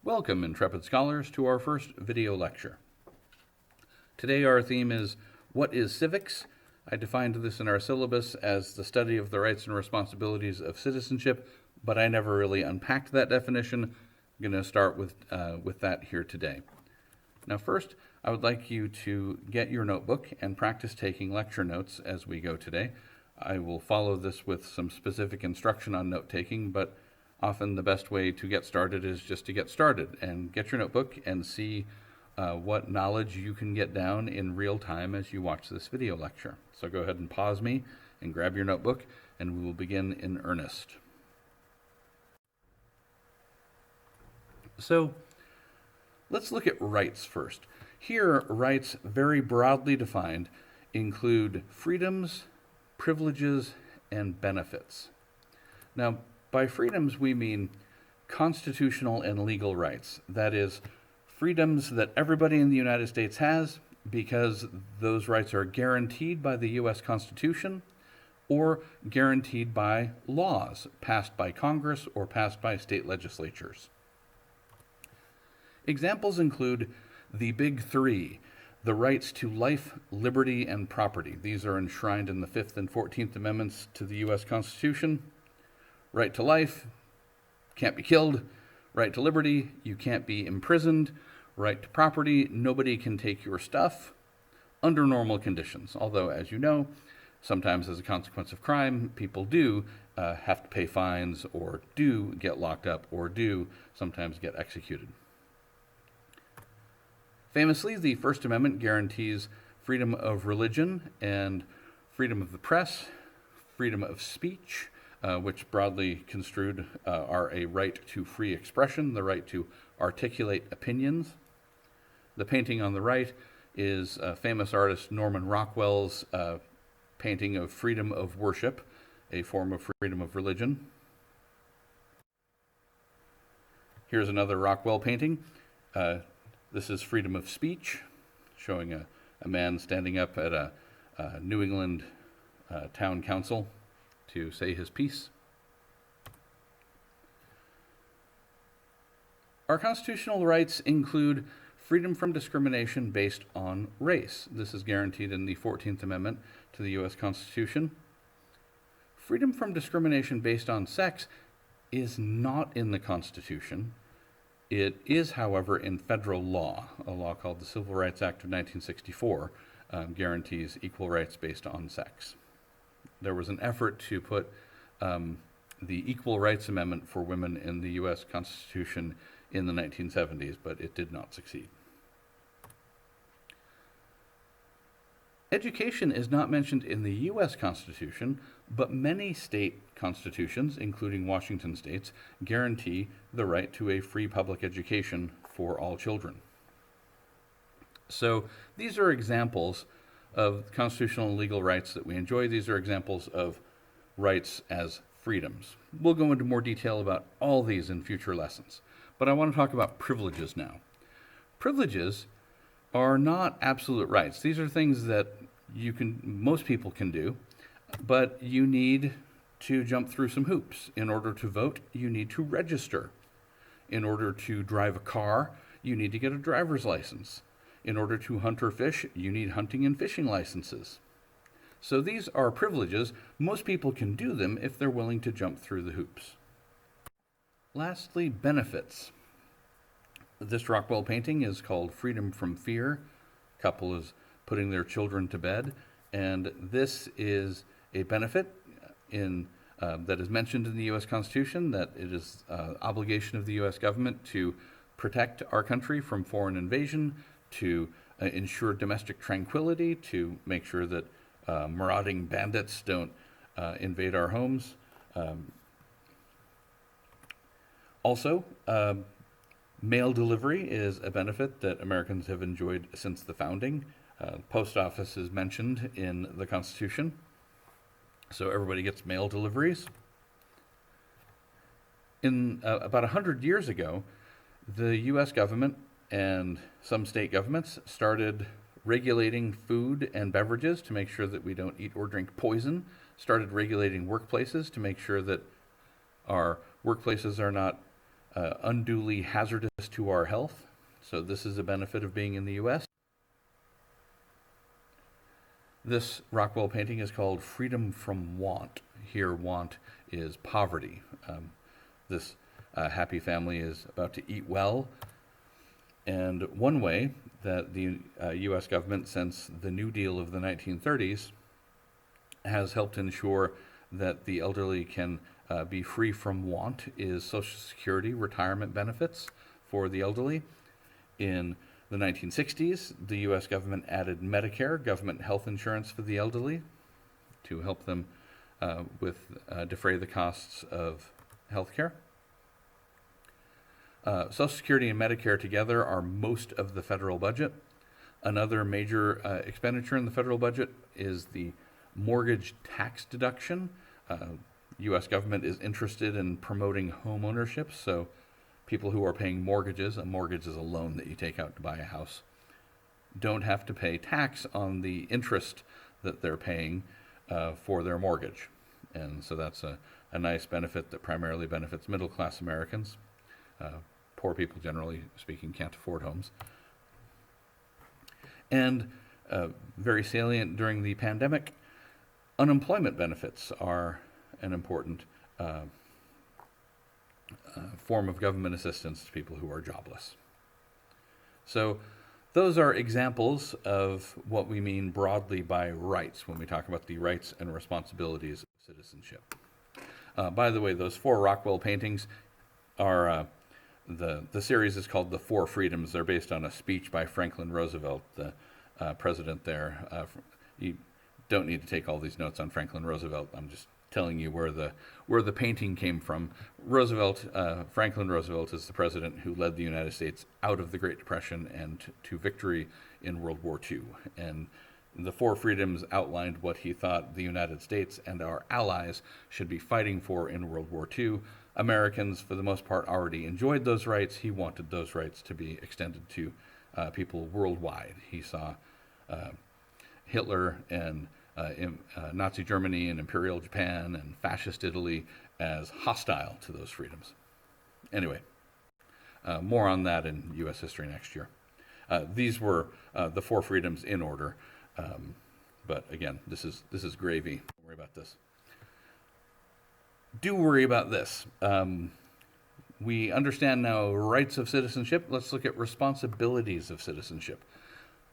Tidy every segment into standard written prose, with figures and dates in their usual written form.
Welcome, intrepid scholars, to our first video lecture. Today our theme is, what is civics? I defined this in our syllabus as the study of the rights and responsibilities of citizenship, but I never really unpacked that definition. I'm going to start with that here today. Now first, I would like you to get your notebook and practice taking lecture notes as we go today. I will follow this with some specific instruction on note-taking, but often the best way to get started is just to get started and get your notebook and see what knowledge you can get down in real time as you watch this video lecture. So go ahead and pause me and grab your notebook and we will begin in earnest. So let's look at rights first. Here, rights, very broadly defined, include freedoms, privileges, and benefits. Now, by freedoms, we mean constitutional and legal rights. That is, freedoms that everybody in the United States has because those rights are guaranteed by the U.S. Constitution or guaranteed by laws passed by Congress or passed by state legislatures. Examples include the big three: the rights to life, liberty, and property. These are enshrined in the 5th and 14th Amendments to the U.S. Constitution. Right to life, can't be killed. Right to liberty, you can't be imprisoned. Right to property, nobody can take your stuff under normal conditions. Although, as you know, sometimes as a consequence of crime, people do have to pay fines or do get locked up or do sometimes get executed. Famously, the First Amendment guarantees freedom of religion and freedom of the press, freedom of speech, which broadly construed are a right to free expression, the right to articulate opinions. The painting on the right is famous artist Norman Rockwell's painting of freedom of worship, a form of freedom of religion. Here's another Rockwell painting. This is freedom of speech, showing a man standing up at a New England town council to say his piece. Our constitutional rights include freedom from discrimination based on race. This is guaranteed in the 14th Amendment to the U.S. Constitution. Freedom from discrimination based on sex is not in the Constitution. It is, however, in federal law. A law called the Civil Rights Act of 1964 guarantees equal rights based on sex. There was an effort to put the Equal Rights Amendment for women in the U.S. Constitution in the 1970s, but it did not succeed. Education is not mentioned in the U.S. Constitution, but many state constitutions, including Washington state's, guarantee the right to a free public education for all children. So these are examples of constitutional and legal rights that we enjoy. These are examples of rights as freedoms. We'll go into more detail about all these in future lessons, but I want to talk about privileges now. Privileges are not absolute rights. These are things that most people can do, but you need to jump through some hoops. In order to vote, you need to register. In order to drive a car, you need to get a driver's license. In order to hunt or fish, you need hunting and fishing licenses. So these are privileges. Most people can do them if they're willing to jump through the hoops. Lastly, benefits. This Rockwell painting is called Freedom from Fear. A couple is putting their children to bed, and this is a benefit that is mentioned in the U.S. Constitution, that it is obligation of the U.S. government to protect our country from foreign invasion, to ensure domestic tranquility, to make sure that marauding bandits don't invade our homes. Also, mail delivery is a benefit that Americans have enjoyed since the founding. Post office is mentioned in the Constitution, so everybody gets mail deliveries. About 100 years ago, the U.S. government and some state governments started regulating food and beverages to make sure that we don't eat or drink poison, started regulating workplaces to make sure that our workplaces are not unduly hazardous to our health. So this is a benefit of being in the U.S. This Rockwell painting is called Freedom from Want. Here, want is poverty. This happy family is about to eat well. And one way that the U.S. government, since the New Deal of the 1930s, has helped ensure that the elderly can be free from want is Social Security retirement benefits for the elderly. In the 1960s, the U.S. government added Medicare, government health insurance for the elderly, to help them defray the costs of health care. Social Security and Medicare together are most of the federal budget. Another major expenditure in the federal budget is the mortgage tax deduction. U.S. government is interested in promoting home ownership, so people who are paying mortgages, a mortgage is a loan that you take out to buy a house, don't have to pay tax on the interest that they're paying for their mortgage. And so that's a nice benefit that primarily benefits middle-class Americans. Poor people, generally speaking, can't afford homes. And very salient during the pandemic, unemployment benefits are an important form of government assistance to people who are jobless. So those are examples of what we mean broadly by rights when we talk about the rights and responsibilities of citizenship. By the way, those 4 Rockwell paintings are, the series is called The Four Freedoms. They're based on a speech by Franklin Roosevelt, the president there. You don't need to take all these notes on Franklin Roosevelt. I'm just telling you where the painting came from. Franklin Roosevelt is the president who led the United States out of the Great Depression and to victory in World War II. And the Four Freedoms outlined what he thought the United States and our allies should be fighting for in World War II. Americans, for the most part, already enjoyed those rights. He wanted those rights to be extended to people worldwide. He saw Hitler and Nazi Germany and Imperial Japan and Fascist Italy as hostile to those freedoms. Anyway, more on that in U.S. history next year. These were the 4 freedoms in order, but again, this is gravy. Don't worry about this. Do worry about this. We understand now rights of citizenship. Let's look at responsibilities of citizenship.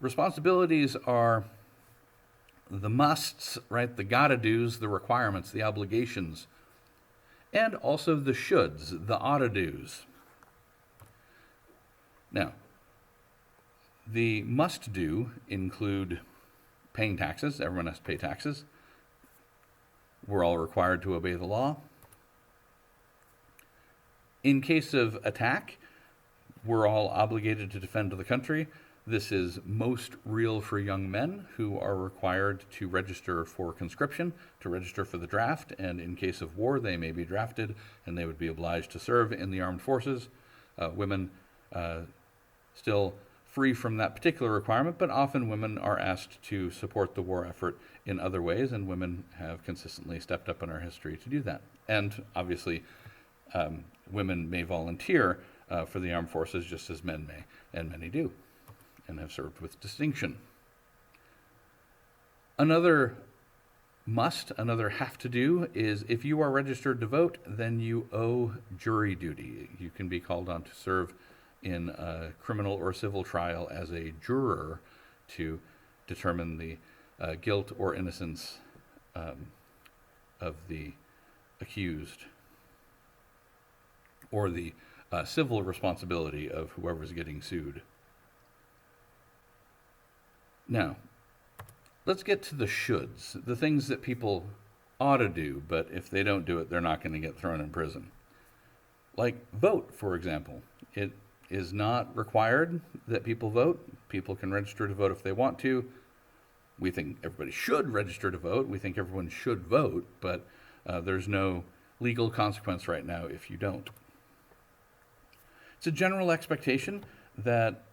Responsibilities are the musts, right? The gotta-dos, the requirements, the obligations, and also the shoulds, the oughta-dos. Now, the must-do include paying taxes. Everyone has to pay taxes. We're all required to obey the law. In case of attack, we're all obligated to defend the country. This is most real for young men who are required to register for conscription, to register for the draft, and in case of war, they may be drafted and they would be obliged to serve in the armed forces. Women still free from that particular requirement, but often women are asked to support the war effort in other ways, and women have consistently stepped up in our history to do that. And obviously, women may volunteer for the armed forces just as men may, and many do, and have served with distinction. Another must, another have to do is if you are registered to vote, then you owe jury duty. You can be called on to serve in a criminal or civil trial as a juror to determine the guilt or innocence of the accused, or the civil responsibility of whoever's getting sued. Now, let's get to the shoulds, the things that people ought to do, but if they don't do it, they're not going to get thrown in prison. Like vote, for example. It is not required that people vote. People can register to vote if they want to. We think everybody should register to vote. We think everyone should vote, but there's no legal consequence right now if you don't. It's a general expectation that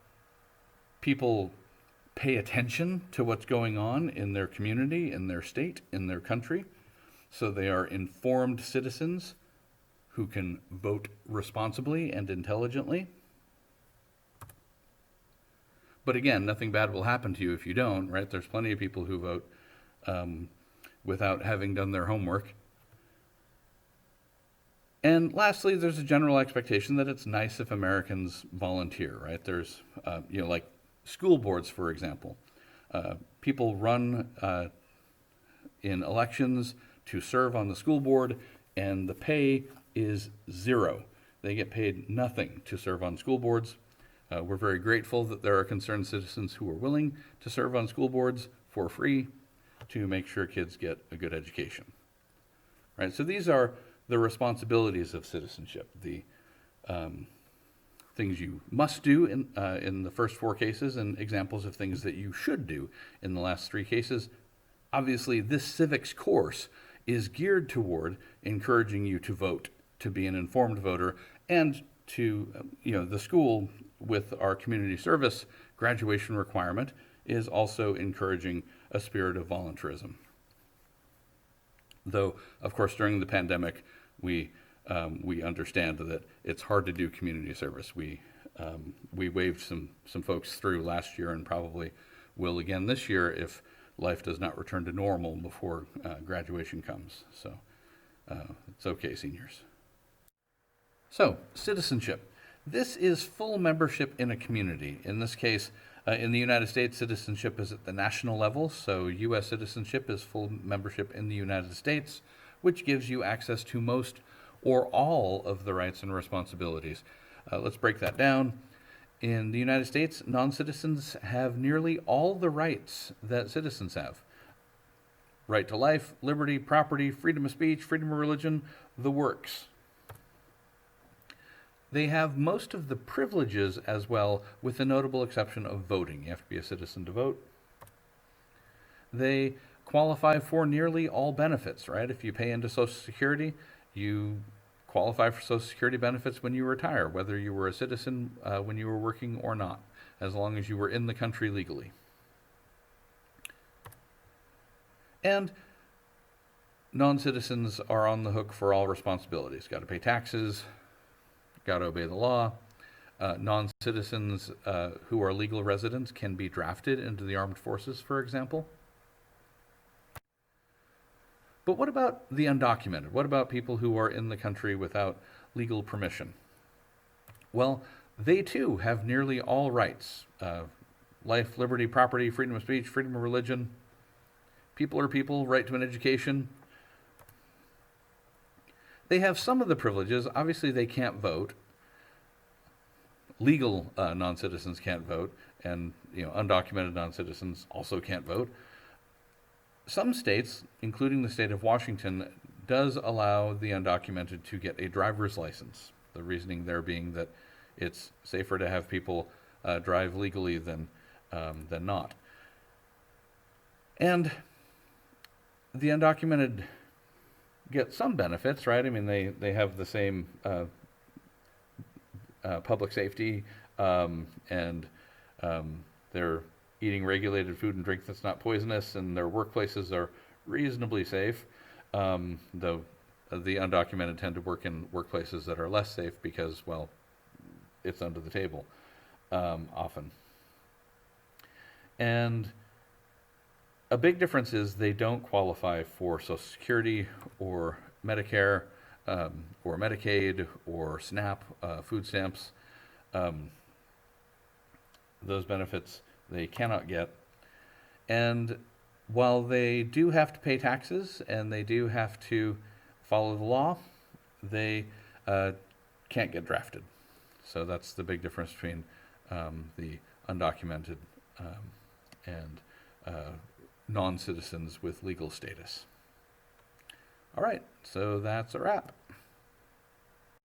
people pay attention to what's going on in their community, in their state, in their country, so they are informed citizens who can vote responsibly and intelligently. But again, nothing bad will happen to you if you don't, right? There's plenty of people who vote without having done their homework. And lastly, there's a general expectation that it's nice if Americans volunteer, right? There's, like school boards, for example. People run in elections to serve on the school board, and the pay is zero. They get paid nothing to serve on school boards. We're very grateful that there are concerned citizens who are willing to serve on school boards for free to make sure kids get a good education. Right? So these are the responsibilities of citizenship, the things you must do in the first 4 cases, and examples of things that you should do in the last 3 cases. Obviously, this civics course is geared toward encouraging you to vote, to be an informed voter, and to, the school with our community service graduation requirement is also encouraging a spirit of volunteerism. Though, of course, during the pandemic, we understand that it's hard to do community service. We waved some folks through last year and probably will again this year if life does not return to normal before graduation comes. So it's okay, seniors. So, citizenship. This is full membership in a community. In this case, in the United States, citizenship is at the national level, so U.S. citizenship is full membership in the United States, which gives you access to most or all of the rights and responsibilities. Let's break that down. In the United States, non-citizens have nearly all the rights that citizens have. Right to life, liberty, property, freedom of speech, freedom of religion, the works. They have most of the privileges as well, with the notable exception of voting. You have to be a citizen to vote. They qualify for nearly all benefits, right? If you pay into Social Security, you qualify for Social Security benefits when you retire, whether you were a citizen when you were working or not, as long as you were in the country legally. And non-citizens are on the hook for all responsibilities. Got to pay taxes, got to obey the law. Non-citizens who are legal residents can be drafted into the armed forces, for example. But what about the undocumented? What about people who are in the country without legal permission? Well, they too have nearly all rights. Life, liberty, property, freedom of speech, freedom of religion. People are people, right to an education. They have some of the privileges. Obviously, they can't vote. Legal non-citizens can't vote, and undocumented non-citizens also can't vote. Some states, including the state of Washington, does allow the undocumented to get a driver's license. The reasoning there being that it's safer to have people drive legally than not. And the undocumented get some benefits, right? I mean, they have the same public safety, and they're eating regulated food and drink that's not poisonous, and their workplaces are reasonably safe, though the undocumented tend to work in workplaces that are less safe because, well, it's under the table often. And a big difference is they don't qualify for Social Security or Medicare or Medicaid or SNAP, food stamps. Those benefits they cannot get. And while they do have to pay taxes and they do have to follow the law, they can't get drafted. So that's the big difference between the undocumented and non-citizens with legal status. All right, so that's a wrap.